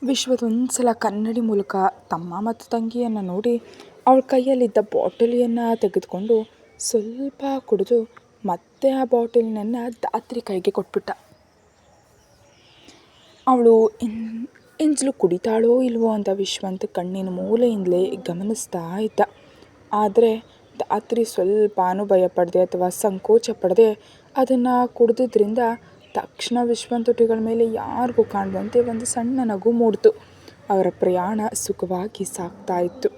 ವಿಶ್ವದೊಂದ್ಸಲ ಕನ್ನಡಿ ಮೂಲಕ ತಮ್ಮ ಮತ್ತು ತಂಗಿಯನ್ನು ನೋಡಿ ಅವಳ ಕೈಯಲ್ಲಿದ್ದ ಬಾಟಲಿಯನ್ನು ತೆಗೆದುಕೊಂಡು ಸ್ವಲ್ಪ ಕುಡಿದು ಮತ್ತೆ ಆ ಬಾಟಲಿನನ್ನು ಧಾತ್ರಿ ಕೈಗೆ ಕೊಟ್ಬಿಟ್ಟ. ಅವಳು ಎಂಜಲು ಕುಡಿತಾಳೋ ಇಲ್ವೋ ಅಂತ ವಿಶ್ವಂತ್ ಕಣ್ಣಿನ ಮೂಲೆಯಿಂದಲೇ ಗಮನಿಸ್ತಾ ಇದ್ದ. ಆದರೆ ಧಾತ್ರಿ ಸ್ವಲ್ಪನೂ ಭಯಪಡದೆ ಅಥವಾ ಸಂಕೋಚ ಪಡದೆ ಅದನ್ನು ಕುಡಿದ್ರಿಂದ ತಕ್ಷಣ ವಿಶ್ವಂತ್ ತುಟಿಗಳ ಮೇಲೆ ಯಾರಿಗೂ ಕಾಣದಂತೆ ಒಂದು ಸಣ್ಣ ನಗು ಮೂಡಿತು. ಅವರ ಪ್ರಯಾಣ ಸುಖವಾಗಿ ಸಾಗ್ತಾ ಇತ್ತು.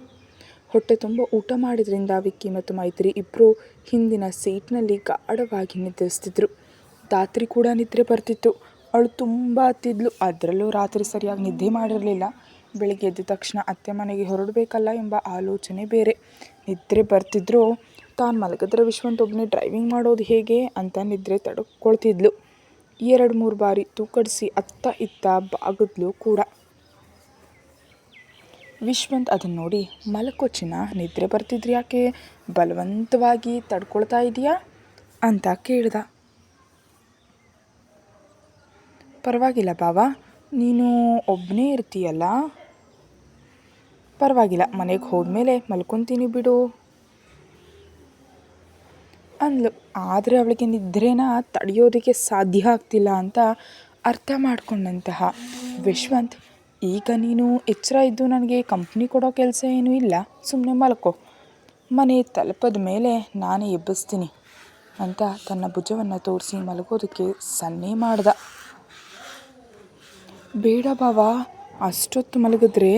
ಹೊಟ್ಟೆ ತುಂಬ ಊಟ ಮಾಡಿದ್ರಿಂದ ವಿಕ್ಕಿ ಮತ್ತು ಮೈತ್ರಿ ಇಬ್ಬರು ಹಿಂದಿನ ಸೀಟ್ನಲ್ಲಿ ಗಾಢವಾಗಿ ನಿದ್ರಿಸ್ತಿದ್ರು. ಧಾತ್ರಿ ಕೂಡ ನಿದ್ರೆ ಬರ್ತಿತ್ತು. ಅವಳು ತುಂಬ ಹತ್ತಿದ್ಲು. ಅದರಲ್ಲೂ ರಾತ್ರಿ ಸರಿಯಾಗಿ ನಿದ್ದೆ ಮಾಡಿರಲಿಲ್ಲ. ಬೆಳಿಗ್ಗೆ ಎದ್ದ ತಕ್ಷಣ ಅತ್ತೆ ಮನೆಗೆ ಹೊರಡಬೇಕಲ್ಲ ಎಂಬ ಆಲೋಚನೆ ಬೇರೆ. ನಿದ್ರೆ ಬರ್ತಿದ್ರೂ ತಾನು ಮಲಗಿದ್ರೆ ವಿಶ್ವಂತ್ ಒಬ್ಬನೇ ಡ್ರೈವಿಂಗ್ ಮಾಡೋದು ಹೇಗೆ ಅಂತ ನಿದ್ರೆ ತಡ್ಕೊಳ್ತಿದ್ಲು. 2-3 ಬಾರಿ ತೂಕಡಿಸಿ ಅತ್ತ ಇತ್ತ ಬಾಗಿದ್ಲು ಕೂಡ. ವಿಶ್ವಂತ್ ಅದನ್ನು ನೋಡಿ, ಮಲಕೋ ಚಿನ್ನ, ನಿದ್ರೆ ಬರ್ತಿದ್ರೆ ಯಾಕೆ ಬಲವಂತವಾಗಿ ತಡ್ಕೊಳ್ತಾ ಇದೆಯಾ ಅಂತ ಕೇಳ್ದ. ಪರವಾಗಿಲ್ಲ ಬಾವ, ನೀನು ಒಬ್ಬನೇ ಇರ್ತೀಯಲ್ಲ, ಪರವಾಗಿಲ್ಲ, ಮನೆಗೆ ಹೋದ್ಮೇಲೆ ಮಲ್ಕೊತೀನಿ ಬಿಡು ಅಂದ್ಲು. ಆದರೆ ಅವಳಿಗೆ ನಿದ್ರೆನ ತಡೆಯೋದಕ್ಕೆ ಸಾಧ್ಯ ಆಗ್ತಿಲ್ಲ ಅಂತ ಅರ್ಥ ಮಾಡ್ಕೊಂಡಂತಹ ವಿಶ್ವಂತ್, ಈಗ ನೀನು ಎಚ್ಚರ ಇದ್ದು ನನಗೆ ಕಂಪ್ನಿ ಕೊಡೋ ಕೆಲಸ ಏನೂ ಇಲ್ಲ, ಸುಮ್ಮನೆ ಮಲ್ಕೋ, ಮನೆ ತಲುಪದ ಮೇಲೆ ನಾನೇ ಎಬ್ಬಿಸ್ತೀನಿ ಅಂತ ತನ್ನ ಭುಜವನ್ನು ತೋರಿಸಿ ಮಲಗೋದಕ್ಕೆ ಸನ್ನೆ ಮಾಡ್ದ. ಬೇಡ ಬಾವ, ಅಷ್ಟೊತ್ತು ಮಲಗಿದ್ರೆ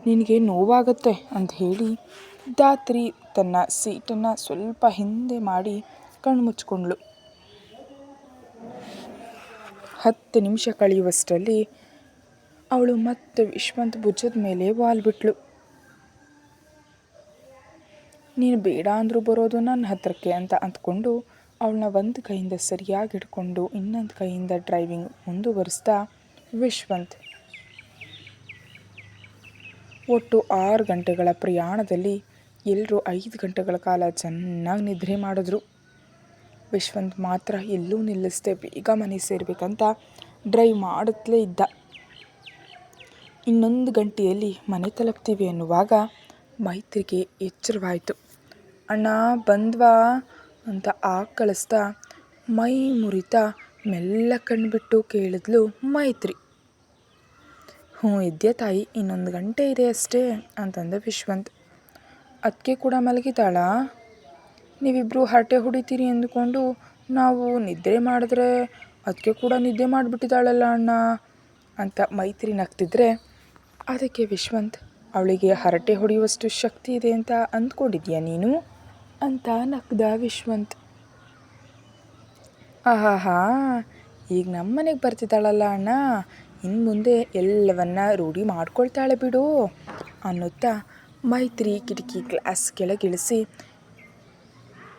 ನಿನಗೆ ನೋವಾಗುತ್ತೆ ಅಂತ ಹೇಳಿ ಧಾತ್ರಿ ತನ್ನ ಸೀಟನ್ನು ಸ್ವಲ್ಪ ಹಿಂದೆ ಮಾಡಿ ಕಣ್ಣು ಮುಚ್ಕೊಂಡ್ಳು. 10 ನಿಮಿಷ ಕಳೆಯುವಷ್ಟರಲ್ಲಿ ಅವಳು ಮತ್ತೆ ವಿಶ್ವಂತ್ ಭುಜದ ಮೇಲೆ ವಾಲ್ಬಿಟ್ಳು. ನೀನು ಬೇಡ ಅಂದರೂ ಬರೋದು ನನ್ನ ಹತ್ರಕ್ಕೆ ಅಂತ ಅಂದ್ಕೊಂಡು ಅವಳನ್ನ ಒಂದು ಕೈಯಿಂದ ಸರಿಯಾಗಿ ಹಿಡ್ಕೊಂಡು ಇನ್ನೊಂದು ಕೈಯಿಂದ ಡ್ರೈವಿಂಗ್ ಮುಂದುವರಿಸ್ತಾ ವಿಶ್ವಂತ್. ಒಟ್ಟು 6 ಗಂಟೆಗಳ ಪ್ರಯಾಣದಲ್ಲಿ ಎಲ್ಲರೂ 5 ಗಂಟೆಗಳ ಕಾಲ ಚೆನ್ನಾಗಿ ನಿದ್ರೆ ಮಾಡಿದ್ರು. ವಿಶ್ವಂತ್ ಮಾತ್ರ ಎಲ್ಲೂ ನಿಲ್ಲಿಸದೆ ಬೇಗ ಮನೆ ಸೇರಬೇಕಂತ ಡ್ರೈವ್ ಮಾಡುತ್ತಲೇ ಇದ್ದ. ಇನ್ನೊಂದು ಗಂಟೆಯಲ್ಲಿ ಮನೆ ತಲುಪ್ತೀವಿ ಅನ್ನುವಾಗ ಮೈತ್ರಿಗೆ ಎಚ್ಚರವಾಯಿತು. ಅಣ್ಣ ಬಂದ್ವಾ ಅಂತ ಕಳಿಸ್ತಾ ಮೈ ಮುರಿತಾ ಮೆಲ್ಲ ಕಣ್ಬಿಟ್ಟು ಕೇಳಿದ್ಲು ಮೈತ್ರಿ. ಇದ್ಯಾ ತಾಯಿ, ಇನ್ನೊಂದು ಗಂಟೆ ಇದೆ ಅಷ್ಟೇ ಅಂತಂದ ವಿಶ್ವಂತ್. ಅದಕ್ಕೆ ಕೂಡ ಮಲಗಿದಾಳಾ? ನೀವಿಬ್ಬರು ಹರಟೆ ಹೊಡಿತೀರಿ ಅಂದ್ಕೊಂಡು ನಾವು ನಿದ್ರೆ ಮಾಡಿದ್ರೆ ಅದಕ್ಕೆ ಕೂಡ ನಿದ್ದೆ ಮಾಡಿಬಿಟ್ಟಿದ್ದಾಳಲ್ಲ ಅಣ್ಣ ಅಂತ ಮೈತ್ರಿ ನಗ್ತಿದ್ರೆ, ಅದಕ್ಕೆ ವಿಶ್ವಂತ್, ಅವಳಿಗೆ ಹರಟೆ ಹೊಡೆಯುವಷ್ಟು ಶಕ್ತಿ ಇದೆ ಅಂತ ಅಂದ್ಕೊಂಡಿದ್ಯಾ ನೀನು ಅಂತ ನಗ್ದ ವಿಶ್ವಂತ್. ಆಹಾಹಾ, ಈಗ ನಮ್ಮ ಮನೆಗೆ ಬರ್ತಿದ್ದಾಳಲ್ಲ ಅಣ್ಣ, ಇನ್ನು ಮುಂದೆ ಎಲ್ಲವನ್ನ ರೂಢಿ ಮಾಡ್ಕೊಳ್ತಾಳೆ ಬಿಡು ಅನ್ನುತ್ತಾ ಮೈತ್ರಿ ಕಿಟಕಿ ಗ್ಲಾಸ್ ಕೆಳಗಿಳಿಸಿ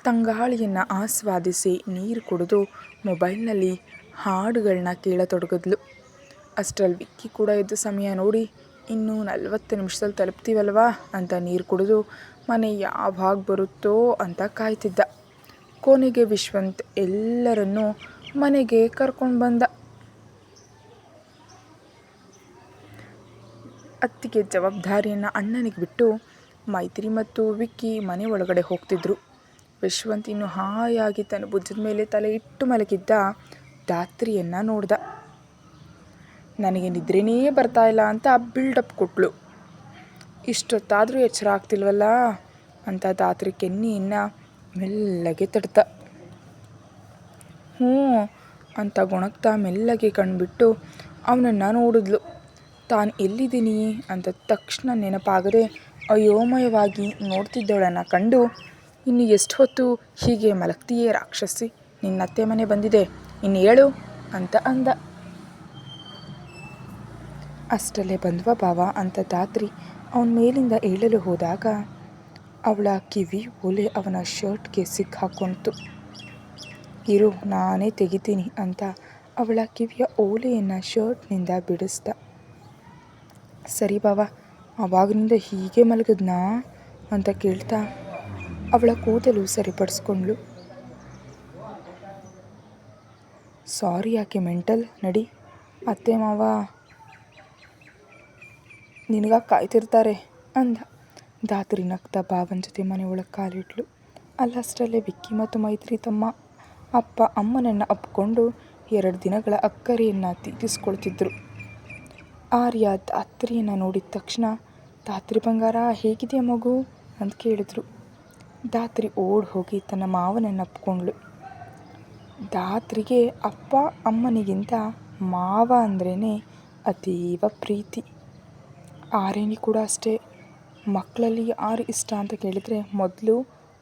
ತಂಗಾಳಿಯನ್ನು ಆಸ್ವಾದಿಸಿ ನೀರು ಕುಡಿದು ಮೊಬೈಲ್ನಲ್ಲಿ ಹಾಡುಗಳನ್ನ ಕೇಳತೊಡಗಿದ್ಲು. ಅಷ್ಟರಲ್ಲಿ ವಿಕ್ಕಿ ಕೂಡ ಎದ್ದ ಸಮಯ ನೋಡಿ ಇನ್ನೂ 40 ನಿಮಿಷದಲ್ಲಿ ತಲುಪ್ತೀವಲ್ವಾ ಅಂತ ನೀರು ಕುಡಿದು ಮನೆ ಯಾವಾಗ ಬರುತ್ತೋ ಅಂತ ಕಾಯ್ತಿದ್ದ. ಕೊನೆಗೆ ವಿಶ್ವಂತ್ ಎಲ್ಲರನ್ನೂ ಮನೆಗೆ ಕರ್ಕೊಂಡು ಬಂದ. ಅತ್ತಿಗೆ ಜವಾಬ್ದಾರಿಯನ್ನು ಅಣ್ಣನಿಗೆ ಬಿಟ್ಟು ಮೈತ್ರಿ ಮತ್ತು ವಿಕ್ಕಿ ಮನೆ ಒಳಗಡೆ ಹೋಗ್ತಿದ್ರು. ವಿಶ್ವಂತ್ ಇನ್ನು ಹಾಯಾಗಿ ತನ್ನ ಭುಜದ ಮೇಲೆ ತಲೆ ಇಟ್ಟು ಮಲಗಿದ್ದ ಧಾತ್ರಿಯನ್ನು ನೋಡ್ದ. ನನಗೆ ನಿದ್ರೆನೇ ಬರ್ತಾ ಇಲ್ಲ ಅಂತ ಬಿಲ್ಡಪ್ ಕೊಟ್ಲು. ಇಷ್ಟೊತ್ತಾದರೂ ಎಚ್ಚರ ಆಗ್ತಿಲ್ವಲ್ಲ ಅಂತ ಧಾತ್ರಿ ಕೆನ್ನೆಯನ್ನು ಮೆಲ್ಲಗೆ ತಡ್ತ. ಅಂತ ಗೊಣಗ್ತಾ ಮೆಲ್ಲಗೆ ಕಣ್ಬಿಟ್ಟು ಅವನನ್ನು ನೋಡಿದ್ಲು. ತಾನು ಎಲ್ಲಿದ್ದೀನಿ ಅಂತ ತಕ್ಷಣ ನೆನಪಾಗದೆ ಅಯೋಮಯವಾಗಿ ನೋಡ್ತಿದ್ದವಳನ್ನು ಕಂಡು, ಇನ್ನು ಎಷ್ಟು ಹೊತ್ತು ಹೀಗೆ ಮಲಗ್ತೀಯೇ ರಾಕ್ಷಸಿ, ನಿನ್ನ ಅತ್ತೆ ಮನೆ ಬಂದಿದೆ, ಇನ್ನು ಹೇಳು ಅಂತ ಅಂದ. ಅಷ್ಟಲ್ಲೇ ಬಂದ್ವಾ ಬಾವ ಅಂತ ಧಾತ್ರಿ ಅವನ ಮೇಲಿಂದ ಏಳಲು ಹೋದಾಗ ಅವಳ ಕಿವಿ ಓಲೆ ಅವನ ಶರ್ಟ್ಗೆ ಸಿಕ್ಕಾಕೊಂತು. ಇರು, ನಾನೇ ತೆಗಿತೀನಿ ಅಂತ ಅವಳ ಕಿವಿಯ ಓಲೆಯನ್ನು ಶರ್ಟ್ನಿಂದ ಬಿಡಿಸ್ದ. ಸರಿ ಬಾವ, ಆವಾಗಿನಿಂದ ಹೀಗೆ ಮಲಗಿದ್ನಾ ಅಂತ ಕೇಳ್ತಾ ಅವಳ ಕೂದಲು ಸರಿಪಡಿಸ್ಕೊಂಡ್ಳು. ಸಾರಿ ಯಾಕೆ ಮೆಂಟಲ್, ನಡಿ ಅತ್ತೆ ಮಾವ ನಿನಗಾಗಿ ಕಾಯ್ತಿರ್ತಾರೆ ಅಂದ. ಧಾತ್ರಿ ನಗ್ತಾ ಭಾವನ ಜೊತೆ ಮನೆ ಒಳಗೆ ಕಾಲಿಟ್ಲು. ಅಲ್ಲಷ್ಟರಲ್ಲೇ ವಿಕ್ಕಿ ಮತ್ತು ಮೈತ್ರಿ ತಮ್ಮ ಅಪ್ಪ ಅಮ್ಮನನ್ನು ಅಪ್ಪಿಕೊಂಡು 2 ದಿನಗಳ ಅಕ್ಕರೆಯನ್ನು ತೀರಿಸ್ಕೊಳ್ತಿದ್ರು. ಆರ್ಯ ಧಾತ್ರಿಯನ್ನು ನೋಡಿದ ತಕ್ಷಣ, ಧಾತ್ರಿ ಬಂಗಾರ ಹೇಗಿದೆಯಾ ಮಗು ಅಂತ ಕೇಳಿದ್ರು. ಧಾತ್ರಿ ಓಡಿ ಹೋಗಿ ತನ್ನ ಮಾವನನ್ನು ಅಪ್ಕೊಂಡ್ಳು. ಧಾತ್ರಿಗೆ ಅಪ್ಪ ಅಮ್ಮನಿಗಿಂತ ಮಾವ ಅಂದ್ರೇ ಅತೀವ ಪ್ರೀತಿ. ಆರ್ಯನಿಗೆ ಕೂಡ ಅಷ್ಟೇ. ಮಕ್ಕಳಲ್ಲಿ ಯಾರು ಇಷ್ಟ ಅಂತ ಕೇಳಿದರೆ ಮೊದಲು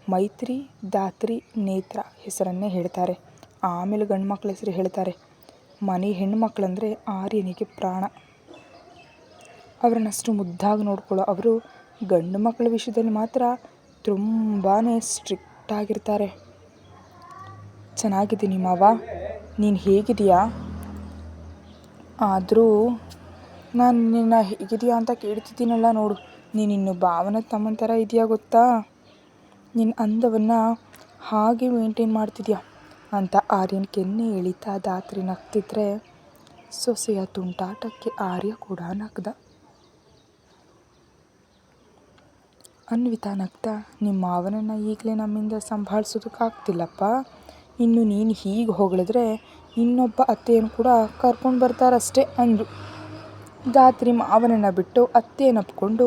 ಮೈತ್ರಿ, ಧಾತ್ರಿ, ನೇತ್ರ ಹೆಸರನ್ನೇ ಹೇಳ್ತಾರೆ. ಆಮೇಲೆ ಗಂಡು ಮಕ್ಕಳ ಹೆಸರು ಹೇಳ್ತಾರೆ. ಮನೆ ಹೆಣ್ಣುಮಕ್ಕಳಂದರೆ ಆರ್ಯನಿಗೆ ಪ್ರಾಣ. ಅವರನ್ನಷ್ಟು ಮುದ್ದಾಗಿ ನೋಡ್ಕೊಳ್ಳೋ ಅವರು ಗಂಡು ಮಕ್ಕಳ ವಿಷಯದಲ್ಲಿ ಮಾತ್ರ ತುಂಬಾ ಸ್ಟ್ರಿಕ್ಟ್ ಆಗಿರ್ತಾರೆ. ಚೆನ್ನಾಗಿದ್ದೀನಿ ಮಾವ, ನೀನು ಹೇಗಿದೆಯಾ? ಆದರೂ ನಾನು ನಿನ್ನ ಹೇಗಿದೆಯಾ ಅಂತ ಕೇಳ್ತಿದ್ದೀನಲ್ಲ ನೋಡು, ನೀನಿನ್ನು ಭಾವನ ತಮ್ಮನ ಥರ ಇದೆಯಾ ಗೊತ್ತಾ? ನಿನ್ನ ಅಂದವನ್ನು ಹಾಗೆ ಮೇಂಟೈನ್ ಮಾಡ್ತಿದ್ಯಾ ಅಂತ ಆರ್ಯನ ಕೆನ್ನೆ ಎಳಿತಾ ಧಾತ್ರಿ ನಗ್ತಿದ್ರೆ, ಸೊಸೆಯ ತುಂಟಾಟಕ್ಕೆ ಆರ್ಯ ಕೂಡ ನಗ್ದ. ಅನ್ವಿತಾ ನಗ್ತಾ, ನಿಮ್ಮ ಮಾವನನ್ನು ಈಗಲೇ ನಮ್ಮಿಂದ ಸಂಭಾಳಿಸೋದಕ್ಕಾಗ್ತಿಲ್ಲಪ್ಪ. ಇನ್ನು ನೀನು ಹೀಗೆ ಹೊಗಳಿದ್ರೆ ಇನ್ನೊಬ್ಬ ಅತ್ತೆಯನ್ನು ಕೂಡ ಕರ್ಕೊಂಡು ಬರ್ತಾರಷ್ಟೇ ಅಂದರು. ಧಾತ್ರಿ ಮಾವನನ್ನು ಬಿಟ್ಟು ಅತ್ತೆಯನ್ನು ಅಪ್ಕೊಂಡು,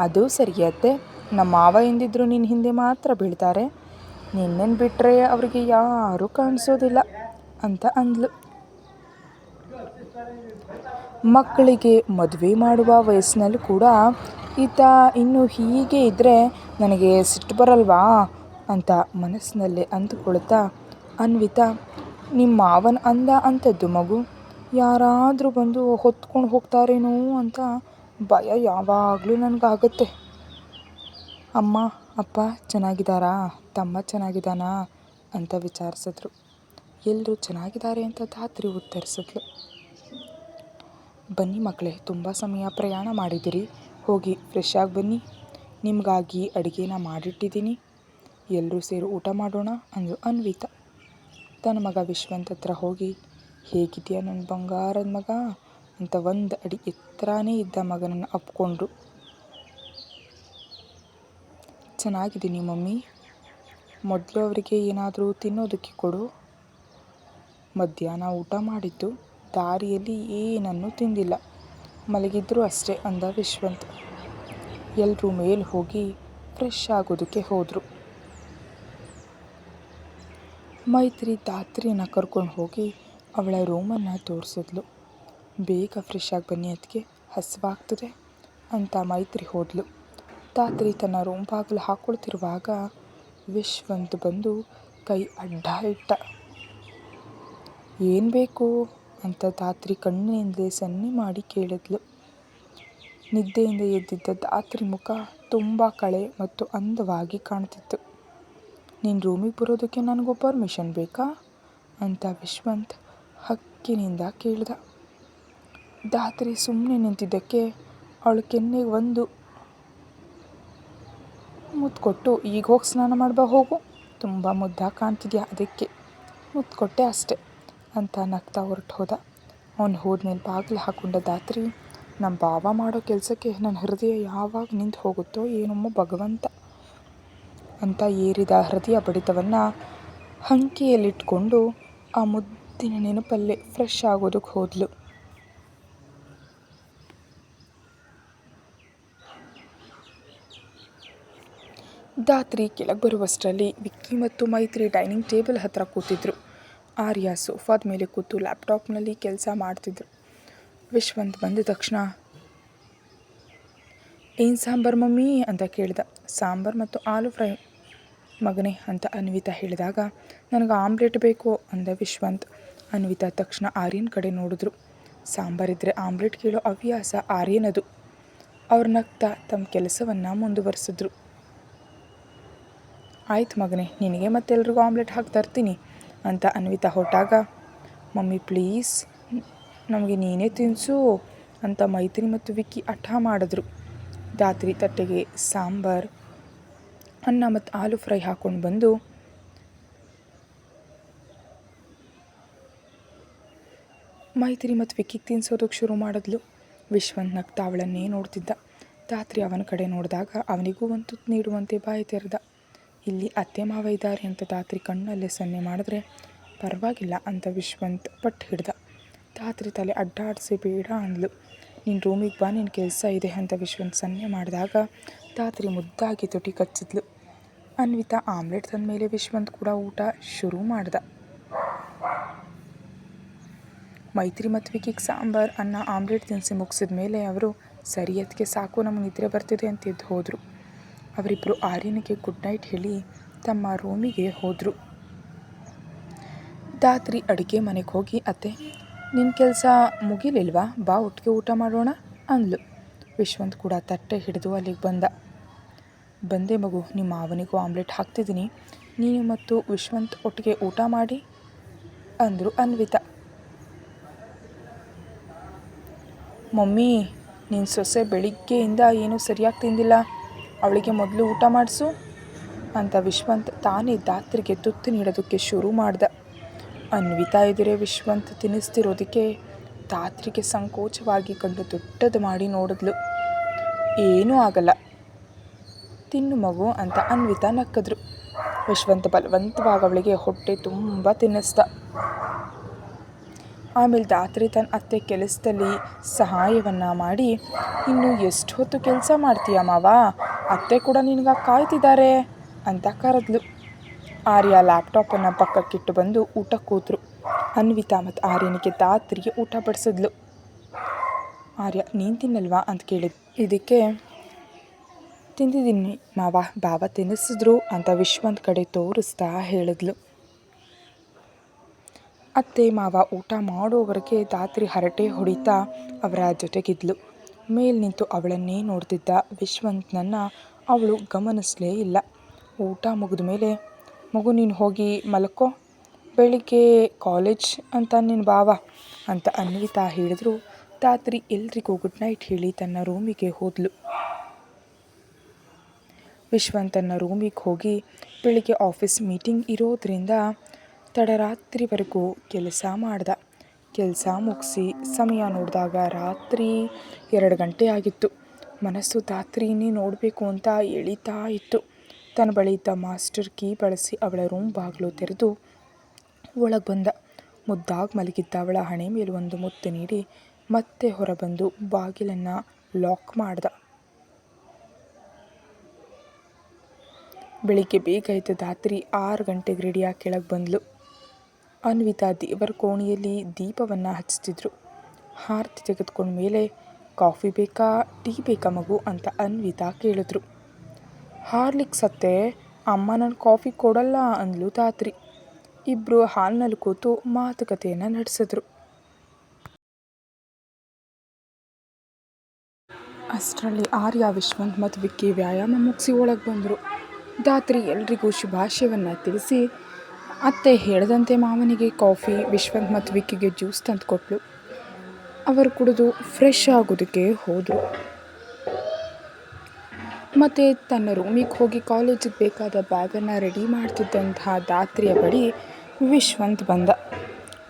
ಅದು ಸರಿ ಅತ್ತೆ, ನಮ್ಮ ಮಾವ ಎಂದಿದ್ರು ನಿನ್ನ ಹಿಂದೆ ಮಾತ್ರ ಬೀಳ್ತಾರೆ, ನಿನ್ನನ್ನು ಬಿಟ್ಟರೆ ಅವರಿಗೆ ಯಾರೂ ಕಾಣಿಸೋದಿಲ್ಲ ಅಂತ ಅಂದ್ಲು. ಮಕ್ಕಳಿಗೆ ಮದುವೆ ಮಾಡುವ ವಯಸ್ಸಿನಲ್ಲೂ ಕೂಡ ಈತ ಇನ್ನು ಹೀಗೆ ಇದ್ದರೆ ನನಗೆ ಸಿಟ್ಟು ಬರಲ್ವಾ ಅಂತ ಮನಸ್ಸಿನಲ್ಲೇ ಅಂದುಕೊಳ್ತಾ, ಅನ್ವಿತಾ, ನಿಮ್ಮ ಮಾವನ ಅಂದ ಅಂಥದ್ದು ಮಗು, ಯಾರಾದರೂ ಬಂದು ಹೊತ್ಕೊಂಡು ಹೋಗ್ತಾರೇನೋ ಅಂತ ಭಯ ಯಾವಾಗಲೂ ನನಗಾಗುತ್ತೆ. ಅಮ್ಮ ಅಪ್ಪ ಚೆನ್ನಾಗಿದ್ದಾರಾ, ತಮ್ಮ ಚೆನ್ನಾಗಿದ್ದಾನಾ ಅಂತ ವಿಚಾರಿಸಿದ್ರು. ಎಲ್ಲರೂ ಚೆನ್ನಾಗಿದ್ದಾರೆ ಅಂತ ಧಾತ್ರಿ ಉತ್ತರಿಸಿದ್ಲು. ಬನ್ನಿ ಮಕ್ಕಳೇ, ತುಂಬ ಸಮಯ ಪ್ರಯಾಣ ಮಾಡಿದ್ದೀರಿ, ಹೋಗಿ ಫ್ರೆಶ್ ಆಗಿ ಬನ್ನಿ, ನಿಮಗಾಗಿ ಅಡುಗೆನ ಮಾಡಿಟ್ಟಿದ್ದೀನಿ, ಎಲ್ಲರೂ ಸೇರಿ ಊಟ ಮಾಡೋಣ ಅಂದರು ಅನ್ವಿತಾ. ತನ್ನ ಮಗ ವಿಶ್ವಂತ್ ಹತ್ರ ಹೋಗಿ, ಹೇಗಿದೆಯಾ ನನ್ನ ಬಂಗಾರದ ಮಗ ಅಂತ 1 ಅಡಿ ಎತ್ತರನೇ ಇದ್ದ ಮಗನನ್ನು ಅಪ್ಕೊಂಡ್ರು. ಚೆನ್ನಾಗಿದ್ದೀನಿ ಮಮ್ಮಿ, ಮೊದಲು ಅವರಿಗೆ ಏನಾದರೂ ತಿನ್ನೋದಕ್ಕೆ ಕೊಡು, ಮಧ್ಯಾಹ್ನ ಊಟ ಮಾಡಿದ್ದು ದಾರಿಯಲ್ಲಿ ಏನನ್ನೂ ತಿಂದಿಲ್ಲ, ಮಲಗಿದ್ರು ಅಷ್ಟೇ ಅಂದ ವಿಶ್ವಂತ್. ಎಲ್ಲರೂ ಮೇಲೆ ಹೋಗಿ ಫ್ರೆಶ್ ಆಗೋದಕ್ಕೆ ಹೋದರು. ಮೈತ್ರಿ ಧಾತ್ರಿಯನ್ನು ಕರ್ಕೊಂಡು ಹೋಗಿ ಅವಳ ರೂಮನ್ನು ತೋರಿಸಿದ್ಲು. ಬೇಗ ಫ್ರೆಶ್ ಆಗಿ ಬನ್ನಿ ಅದಕ್ಕೆ ಹಸಿವಾಗ್ತದೆ ಅಂತ ಮೈತ್ರಿ ಹೋದ್ಲು. ಧಾತ್ರಿ ತನ್ನ ರೂಮ್ ಬಾಗಿಲು ಹಾಕ್ಕೊಳ್ತಿರುವಾಗ ವಿಶ್ವಂತ್ ಬಂದು ಕೈ ಅಡ್ಡ ಇಟ್ಟ. ಏನು ಬೇಕು ಅಂತ ಧಾತ್ರಿ ಕಣ್ಣಿನಿಂದಲೇ ಸನ್ನೆ ಮಾಡಿ ಕೇಳಿದ್ಲು. ನಿದ್ದೆಯಿಂದ ಎದ್ದಿದ್ದ ಧಾತ್ರಿ ಮುಖ ತುಂಬ ಕಳೆ ಮತ್ತು ಅಂದವಾಗಿ ಕಾಣ್ತಿತ್ತು. ನಿನ್ನ ರೂಮಿಗೆ ಬರೋದಕ್ಕೆ ನನಗೂ ಪರ್ಮಿಷನ್ ಬೇಕಾ ಅಂತ ವಿಶ್ವಂತ್ ಹಕ್ಕಿನಿಂದ ಕೇಳ್ದ. ಧಾತ್ರಿ ಸುಮ್ಮನೆ ನಿಂತಿದ್ದಕ್ಕೆ ಅವಳ ಕೆನ್ನೆಗೆ 1 ಮುತ್ತು ಕೊಟ್ಟು, ಈಗ ಹೋಗಿ ಸ್ನಾನ ಮಾಡ್ಬಾ ಹೋಗು, ತುಂಬ ಮುದ್ದಾಗಿ ಕಾಣ್ತಿದ್ಯಾ, ಅದಕ್ಕೆ ಮುತ್ತು ಕೊಟ್ಟೆ ಅಷ್ಟೆ ಅಂತ ನಗ್ತಾ ಹೊರಟು ಹೋದ. ಅವನು ಹೋದ್ಮೇಲೆ ಬಾಗಿಲು ಹಾಕ್ಕೊಂಡ ಧಾತ್ರಿ, ನಮ್ಮ ಭಾವ ಮಾಡೋ ಕೆಲಸಕ್ಕೆ ನನ್ನ ಹೃದಯ ಯಾವಾಗ ನಿಂತು ಹೋಗುತ್ತೋ ಏನಮ್ಮ ಭಗವಂತ ಅಂತ ಏರಿದ ಹೃದಯ ಬಡಿತವನ್ನು ಹಂಕೆಯಲ್ಲಿಟ್ಕೊಂಡು ಆ ಮುದ್ದಿನ ನೆನಪಲ್ಲೇ ಫ್ರೆಶ್ ಆಗೋದಕ್ಕೆ ಹೋದ್ಲು. ಧಾತ್ರಿ ಕೆಳಗೆ ಬರುವಷ್ಟರಲ್ಲಿ ವಿಕ್ಕಿ ಮತ್ತು ಮೈತ್ರಿ ಡೈನಿಂಗ್ ಟೇಬಲ್ ಹತ್ರ ಕೂತಿದ್ರು. ಆರ್ಯ ಸೋಫಾದ ಮೇಲೆ ಕೂತು ಲ್ಯಾಪ್ಟಾಪ್ನಲ್ಲಿ ಕೆಲಸ ಮಾಡ್ತಿದ್ರು. ವಿಶ್ವಂತ್ ಬಂದ ತಕ್ಷಣ, ಏನು ಸಾಂಬಾರು ಮಮ್ಮಿ ಅಂತ ಕೇಳ್ದ. ಸಾಂಬಾರು ಮತ್ತು ಆಲೂ ಫ್ರೈ ಮಗನೇ ಅಂತ ಅನ್ವಿತಾ ಹೇಳಿದಾಗ, ನನಗೆ ಆಮ್ಲೆಟ್ ಬೇಕು ಅಂದ ವಿಶ್ವಂತ್. ಅನ್ವಿತಾ ತಕ್ಷಣ ಆರ್ಯನ ಕಡೆ ನೋಡಿದ್ರು. ಸಾಂಬಾರಿದ್ದರೆ ಆಮ್ಲೆಟ್ ಕೇಳೋ ಹವ್ಯಾಸ ಆರ್ಯನದು. ಅವ್ರು ನಗ್ತಾ ತಮ್ಮ ಕೆಲಸವನ್ನು ಮುಂದುವರಿಸಿದ್ರು. ಆಯ್ತು ಮಗನೇ, ನಿನಗೆ ಮತ್ತೆಲ್ರಿಗೂ ಆಮ್ಲೆಟ್ ಹಾಕಿ ತರ್ತೀನಿ ಅಂತ ಅನ್ವಿತಾ ಹೊರಟಾಗ, ಮಮ್ಮಿ ಪ್ಲೀಸ್ ನಮಗೆ ನೀನೇ ತಿನ್ನಿಸು ಅಂತ ಮೈತ್ರಿ ಮತ್ತು ವಿಕ್ಕಿ ಹಠ ಮಾಡಿದ್ರು. ಧಾತ್ರಿ ತಟ್ಟೆಗೆ ಸಾಂಬಾರು, ಅನ್ನ ಮತ್ತು ಆಲೂ ಫ್ರೈ ಹಾಕ್ಕೊಂಡು ಬಂದು ಮೈತ್ರಿ ಮತ್ತು ವಿಕ್ಕಿಗೆ ತಿನ್ನಿಸೋದಕ್ಕೆ ಶುರು ಮಾಡಿದ್ಲು. ವಿಶ್ವಂತ್ ನಗ್ತಾ ಅವಳನ್ನೇ ನೋಡ್ತಿದ್ದ. ಧಾತ್ರಿ ಅವನ ಕಡೆ ನೋಡಿದಾಗ ಅವನಿಗೂ ಒಂದು ತುತ್ತು ನೀಡುವಂತೆ ಬಾಯಿ ತೆರೆದ. ಇಲ್ಲಿ ಅತ್ತೆ ಮಾವ ಇದ್ದಾರೆ ಅಂತ ಧಾತ್ರಿ ಕಣ್ಣಲ್ಲೇ ಸನ್ನೆ ಮಾಡಿದ್ರೆ ಪರವಾಗಿಲ್ಲ ಅಂತ ವಿಶ್ವಂತ್ ಪಟ್ಟು ಹಿಡ್ದ. ಧಾತ್ರಿ ತಲೆ ಅಡ್ಡಾಡಿಸಿ ಬೇಡ ಅಂದ್ಲು. ನಿನ್ನ ರೂಮಿಗೆ ಬಾ, ನಿನ್ನ ಕೆಲಸ ಇದೆ ಅಂತ ವಿಶ್ವಂತ್ ಸನ್ನೆ ಮಾಡಿದಾಗ ಧಾತ್ರಿ ಮುದ್ದಾಗಿ ತುಟಿ ಕಚ್ಚಿದ್ಲು. ಅನ್ವಿತಾ ಆಮ್ಲೆಟ್ ತಂದ ಮೇಲೆ ವಿಶ್ವಂತ್ ಕೂಡ ಊಟ ಶುರು ಮಾಡ್ದ. ಮೈತ್ರಿ ಮತ್ತು ವಿಕಿಗೆ ಸಾಂಬಾರು ಅನ್ನ ಆಮ್ಲೆಟ್ ತಿನ್ನಿಸಿ ಮುಗಿಸಿದ ಮೇಲೆ ಅವರು ಸರಿ ಅದಕ್ಕೆ ಸಾಕು, ನಮಗೆ ನಿದ್ರೆ ಬರ್ತಿದೆ ಅಂತ ಎದ್ದು ಹೋದರು. ಅವರಿಬ್ಬರು ಆರ್ಯನಿಗೆ ಗುಡ್ ನೈಟ್ ಹೇಳಿ ತಮ್ಮ ರೂಮಿಗೆ ಹೋದರು. ಧಾತ್ರಿ ಅಡುಗೆ ಮನೆಗೆ ಹೋಗಿ ಅತ್ತೆ ನಿನ್ನ ಕೆಲಸ ಮುಗಿಲಿಲ್ವಾ, ಬಾ ಒಟ್ಟಿಗೆ ಊಟ ಮಾಡೋಣ ಅಂದ್ಲು. ವಿಶ್ವಂತ್ ಕೂಡ ತಟ್ಟೆ ಹಿಡಿದು ಅಲ್ಲಿಗೆ ಬಂದೆ ಮಗು, ನಿಮ್ಮ ಮಾವನಿಗೂ ಆಮ್ಲೆಟ್ ಹಾಕ್ತಿದ್ದೀನಿ, ನೀನು ಮತ್ತು ವಿಶ್ವಂತ್ ಒಟ್ಟಿಗೆ ಊಟ ಮಾಡಿ ಅಂದರು ಅನ್ವಿತಾ. ಮಮ್ಮಿ, ನಿನ್ನ ಸೊಸೆ ಬೆಳಿಗ್ಗೆಯಿಂದ ಏನೂ ಸರಿಯಾಗಿ ತಿಂದಿಲ್ಲ, ಅವಳಿಗೆ ಮೊದಲು ಊಟ ಮಾಡಿಸು ಅಂತ ವಿಶ್ವಂತ್ ತಾನೇ ಧಾತ್ರಿಗೆ ತುತ್ತು ನೀಡೋದಕ್ಕೆ ಶುರು ಮಾಡ್ದ. ಅನ್ವಿತಾ ಎದುರೇ ವಿಶ್ವಂತ್ ತಿನ್ನಿಸ್ತಿರೋದಕ್ಕೆ ಧಾತ್ರಿಗೆ ಸಂಕೋಚವಾಗಿ ಕಂಡು ದೊಡ್ಡದು ಮಾಡಿ ನೋಡಿದ್ಲು. ಏನೂ ಆಗಲ್ಲ, ತಿನ್ನು ಮಗು ಅಂತ ಅನ್ವಿತಾ ನಕ್ಕಿದ್ರು. ವಿಶ್ವಂತ್ ಬಲವಂತವಾಗಿ ಅವಳಿಗೆ ಹೊಟ್ಟೆ ತುಂಬ ತಿನ್ನಿಸ್ದ. ಆಮೇಲೆ ಧಾತ್ರಿ ತನ್ನ ಅತ್ತೆ ಕೆಲಸದಲ್ಲಿ ಸಹಾಯವನ್ನು ಮಾಡಿ, ಇನ್ನು ಎಷ್ಟು ಹೊತ್ತು ಕೆಲಸ ಮಾಡ್ತೀಯ ಮಾವ, ಅತ್ತೆ ಕೂಡ ನಿನಗಾಗಿ ಕಾಯ್ತಿದ್ದಾರೆ ಅಂತ ಕರೆದ್ಲು. ಆರ್ಯ ಲ್ಯಾಪ್ಟಾಪನ್ನು ಪಕ್ಕಕ್ಕಿಟ್ಟು ಬಂದು ಊಟಕ್ಕೆ ಕೂತರು. ಅನ್ವಿತಾ ಮತ್ತು ಆರ್ಯನಿಗೆ ಧಾತ್ರಿಗೆ ಊಟ ಬಡಿಸಿದ್ಲು. ಆರ್ಯ ನೀನು ತಿನ್ನಲ್ವಾ ಅಂತ ಕೇಳಿದ್ಲು. ಇದಕ್ಕೆ ತಿಂದಿದ್ದೀನಿ ಮಾವ, ಬಾವ ತಿನ್ನಿಸಿದ್ರು ಅಂತ ವಿಶ್ವಂತ್ ಕಡೆ ತೋರಿಸ್ತಾ ಹೇಳಿದ್ಲು. ಅತ್ತೆ ಮಾವ ಊಟ ಮಾಡೋವರೆಗೆ ಧಾತ್ರಿ ಹರಟೆ ಹೊಡಿತಾ ಅವರ ಜೊತೆಗಿದ್ಲು. ಮೇಲ್ ನಿಂತು ಅವಳನ್ನೇ ನೋಡ್ತಿದ್ದ ವಿಶ್ವಂತ್ನನ್ನು ಅವಳು ಗಮನಿಸಲೇ ಇಲ್ಲ. ಊಟ ಮುಗಿದ ಮೇಲೆ ಮಗು ನೀನು ಹೋಗಿ ಮಲ್ಕೋ, ಬೆಳಿಗ್ಗೆ ಕಾಲೇಜ್ ಅಂತ ನಿನ್ನ ಬಾವ ಅಂತ ಅನ್ವಿತಾ ಹೇಳಿದ್ರು. ಧಾತ್ರಿ ಎಲ್ರಿಗೂ ಗುಡ್ ನೈಟ್ ಹೇಳಿ ತನ್ನ ರೂಮಿಗೆ ಹೋದ್ಲು. ವಿಶ್ವಂತನ ರೂಮಿಗೆ ಹೋಗಿ ಬೆಳಿಗ್ಗೆ ಆಫೀಸ್ ಮೀಟಿಂಗ್ ಇರೋದ್ರಿಂದ ತಡರಾತ್ರಿವರೆಗೂ ಕೆಲಸ ಮಾಡ್ದ. ಕೆಲಸ ಮುಗಿಸಿ ಸಮಯ ನೋಡಿದಾಗ ರಾತ್ರಿ 2 ಗಂಟೆ ಆಗಿತ್ತು. ಮನಸ್ಸು ಧಾತ್ರಿಯನ್ನೇ ನೋಡಬೇಕು ಅಂತ ಎಳಿತಾ ಇತ್ತು. ತನ್ನ ಬಳಿ ಇದ್ದ ಮಾಸ್ಟರ್ ಕೀ ಬಳಸಿ ಅವಳ ರೂಮ್ ಬಾಗಿಲು ತೆರೆದು ಒಳಗೆ ಬಂದ. ಮುದ್ದಾಗಿ ಮಲಗಿದ್ದ ಅವಳ ಹಣೆ ಮೇಲೆ ಒಂದು ಮುತ್ತು ನೀಡಿ ಮತ್ತೆ ಹೊರಬಂದು ಬಾಗಿಲನ್ನು ಲಾಕ್ ಮಾಡ್ದ. ಬೆಳಿಗ್ಗೆ ಬೇಗ ಎದ್ದ ಧಾತ್ರಿ 6 ಗಂಟೆಗೆ ರೆಡಿಯಾಗಿ ಕೆಳಗೆ ಬಂದ್ಲು. ಅನ್ವಿತಾ ದೇವರ ಕೋಣೆಯಲ್ಲಿ ದೀಪವನ್ನು ಹಚ್ತಿದ್ರು. ಆರತಿ ತೆಗೆದುಕೊಂಡ ಮೇಲೆ ಕಾಫಿ ಬೇಕಾ ಟೀ ಬೇಕಾ ಮಗು ಅಂತ ಅನ್ವಿತಾ ಕೇಳಿದ್ರು. ಹಾರ್ಲಿಕ್ಸ್ ಅತ್ತೆ, ಅಮ್ಮ ನನ್ನ ಕಾಫಿ ಕೊಡಲ್ಲ ಅಂದ್ಲು ಧಾತ್ರಿ. ಇಬ್ಬರು ಹಾಲ್ನಲ್ಲಿ ಕೂತು ಮಾತುಕತೆಯನ್ನು ನಡೆಸಿದ್ರು. ಅಷ್ಟರಲ್ಲಿ ಆರ್ಯ, ವಿಶ್ವಂತ್ ಮತ್ತು ವಿಕ್ಕಿ ವ್ಯಾಯಾಮ ಮುಗಿಸಿ ಒಳಗೆ ಬಂದರು. ಧಾತ್ರಿ ಎಲ್ರಿಗೂ ಶುಭಾಶಯವನ್ನು ತಿಳಿಸಿ ಅತ್ತೆ ಹೇಳಿದಂತೆ ಮಾವನಿಗೆ ಕಾಫಿ, ವಿಶ್ವಂತ್ ಮತ್ತು ವಿಕ್ಕಿಗೆ ಜ್ಯೂಸ್ ತಂದು ಕೊಟ್ಟಳು. ಅವರು ಕುಡಿದು ಫ್ರೆಶ್ ಆಗೋದಕ್ಕೆ ಹೋದರು. ಮತ್ತು ತನ್ನ ರೂಮಿಗೆ ಹೋಗಿ ಕಾಲೇಜಿಗೆ ಬೇಕಾದ ಬ್ಯಾಗನ್ನು ರೆಡಿ ಮಾಡ್ತಿದ್ದಂತಹ ಧಾತ್ರಿಯ ಬಳಿ ವಿಶ್ವಂತ್ ಬಂದ.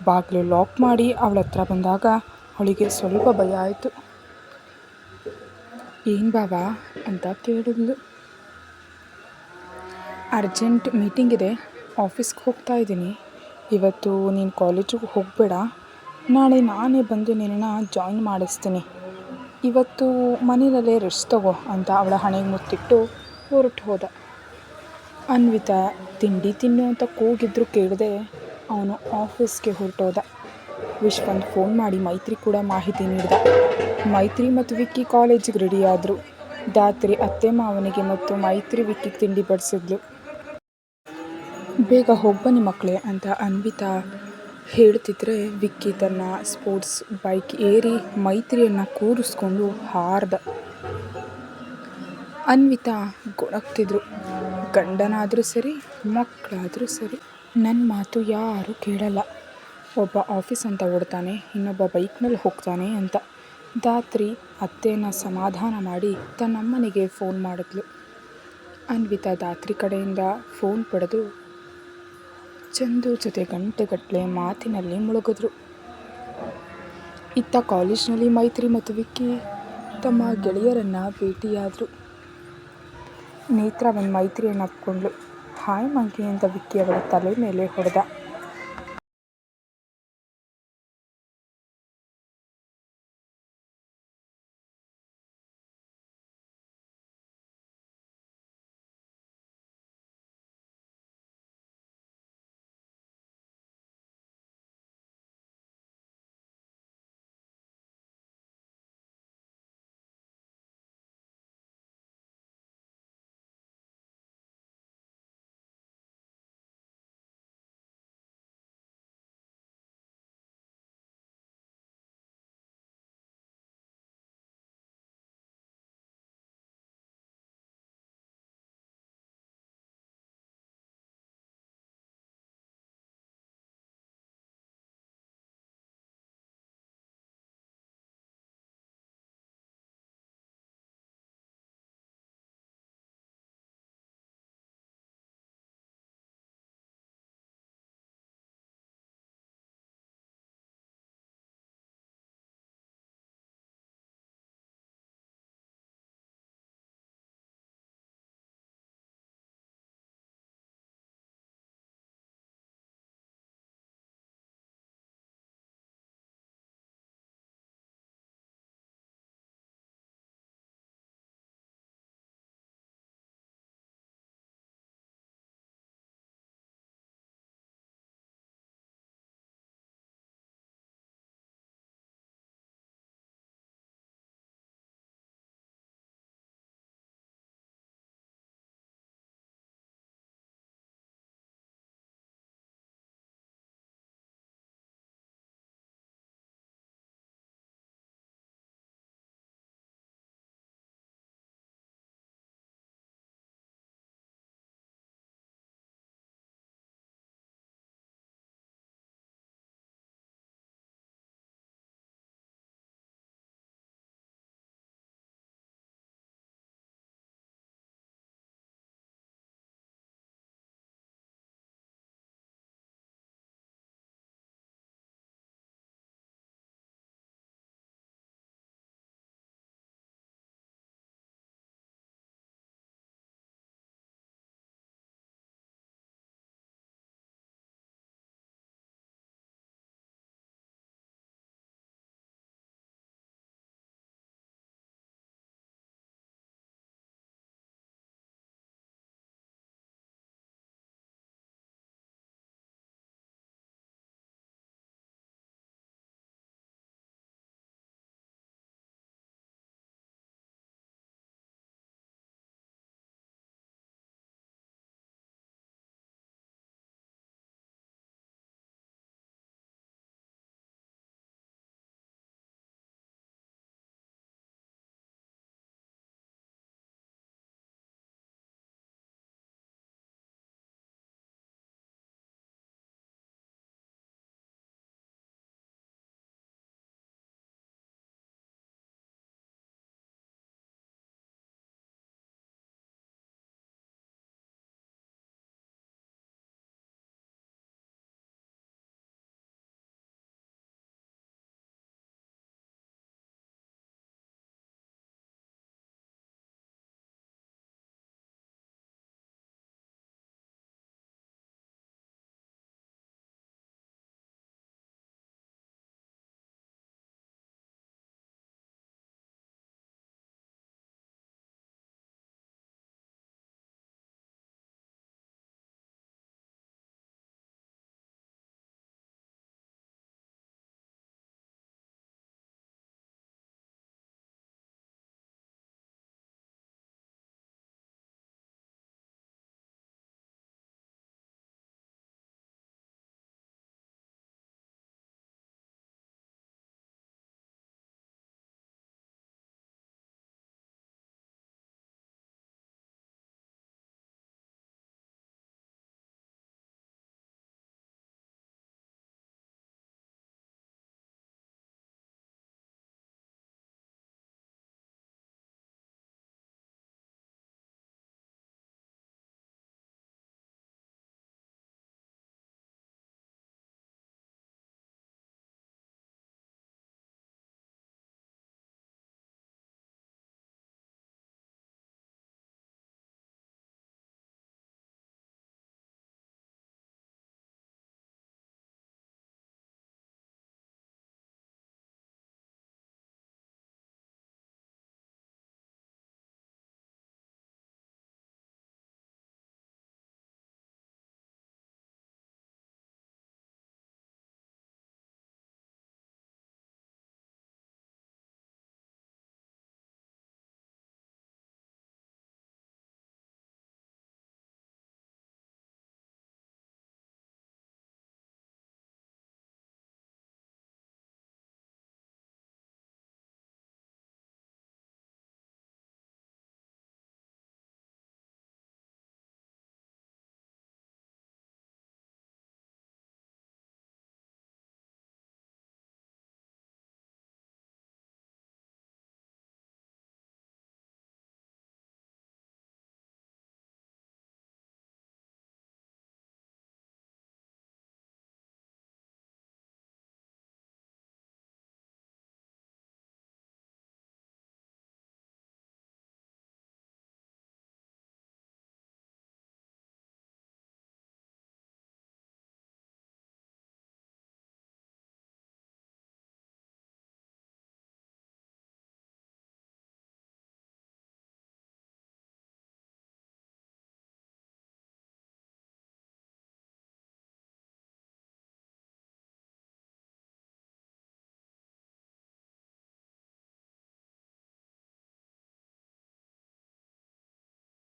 ಬಾಗಿಲು ಲಾಕ್ ಮಾಡಿ ಅವಳ ಹತ್ರ ಬಂದಾಗ ಅವಳಿಗೆ ಸ್ವಲ್ಪ ಭಯ ಆಯಿತು. ಏನು ಬಾವಾ ಅಂತ ಕೇಳಿದ್ಲು. ಅರ್ಜೆಂಟ್ ಮೀಟಿಂಗ್ ಇದೆ, ಆಫೀಸ್ಗೆ ಹೋಗ್ತಾ ಇದ್ದೀನಿ, ಇವತ್ತು ನೀನು ಕಾಲೇಜಿಗೆ ಹೋಗಬೇಡ, ನಾಳೆ ನಾನೇ ಬಂದು ನಿನ್ನನ್ನು ಜಾಯಿನ್ ಮಾಡಿಸ್ತೀನಿ, ಇವತ್ತು ಮನೆಯಲ್ಲೇ ರೆಸ್ಟ್ ತಗೋ ಅಂತ ಅವಳ ಹಣೆಗೆ ಮುತ್ತಿಟ್ಟು ಹೊರಟು ಹೋದ. ಅನ್ವಿತಾ ತಿಂಡಿ ತಿನ್ನು ಅಂತ ಕೂಗಿದ್ರು ಕೇಳದೆ ಅವನು ಆಫೀಸ್ಗೆ ಹೊರಟೋದ. ವಿಶ್ವಂತ್ ಫೋನ್ ಮಾಡಿ ಮೈತ್ರಿ ಕೂಡ ಮಾಹಿತಿ ನೀಡಿದ. ಮೈತ್ರಿ ಮತ್ತು ವಿಕ್ಕಿ ಕಾಲೇಜಿಗೆ ರೆಡಿ ಆದರು. ಧಾತ್ರಿ ಅತ್ತೆ ಮಾವನಿಗೆ ಮತ್ತು ಮೈತ್ರಿ ವಿಕ್ಕಿಗೆ ತಿಂಡಿ ಬಡಿಸಿದ್ಲು. ಬೇಗ ಹೋಗ್ಬನ್ನಿ ಮಕ್ಕಳೇ ಅಂತ ಅನ್ವಿತಾ ಹೇಳ್ತಿದ್ರೆ ವಿಕ್ಕಿ ತನ್ನ ಸ್ಪೋರ್ಟ್ಸ್ ಬೈಕ್ ಏರಿ ಮೈತ್ರಿಯನ್ನು ಕೂರಿಸ್ಕೊಂಡು ಹಾರ್ದ. ಅನ್ವಿತಾ ಗೊಣಗ್ತಿದ್ರು. ಗಂಡನಾದರೂ ಸರಿ, ಮಕ್ಕಳಾದರೂ ಸರಿ, ನನ್ನ ಮಾತು ಯಾರೂ ಕೇಳಲ್ಲ, ಒಬ್ಬ ಆಫೀಸ್ ಅಂತ ಓಡ್ತಾನೆ, ಇನ್ನೊಬ್ಬ ಬೈಕ್ನಲ್ಲಿ ಹೋಗ್ತಾನೆ ಅಂತ. ಧಾತ್ರಿ ಅತ್ತೆಯನ್ನು ಸಮಾಧಾನ ಮಾಡಿ ತನ್ನಮ್ಮನಿಗೆ ಫೋನ್ ಮಾಡಿದ್ಲು. ಅನ್ವಿತಾ ಧಾತ್ರಿ ಕಡೆಯಿಂದ ಫೋನ್ ಪಡೆದು ಚಂದು ಜೊತೆ ಗಂಟೆಗಟ್ಟಲೆ ಮಾತಿನಲ್ಲಿ ಮುಳುಗಿದ್ರು. ಇತ್ತ ಕಾಲೇಜ್ನಲ್ಲಿ ಮೈತ್ರಿ ಮತ್ತು ವಿಕ್ಕಿ ತಮ್ಮ ಗೆಳೆಯರನ್ನು ಭೇಟಿಯಾದರು. ನೇತ್ರ ಒಂದು ಮೈತ್ರಿಯನ್ನು ಅಪ್ಕೊಂಡ್ಳು. ಹಾಯ್ ಮಂಕಿ ಅಂತ ವಿಕ್ಕಿ ಅವಳ ತಲೆ ಮೇಲೆ ಹೊಡೆದ.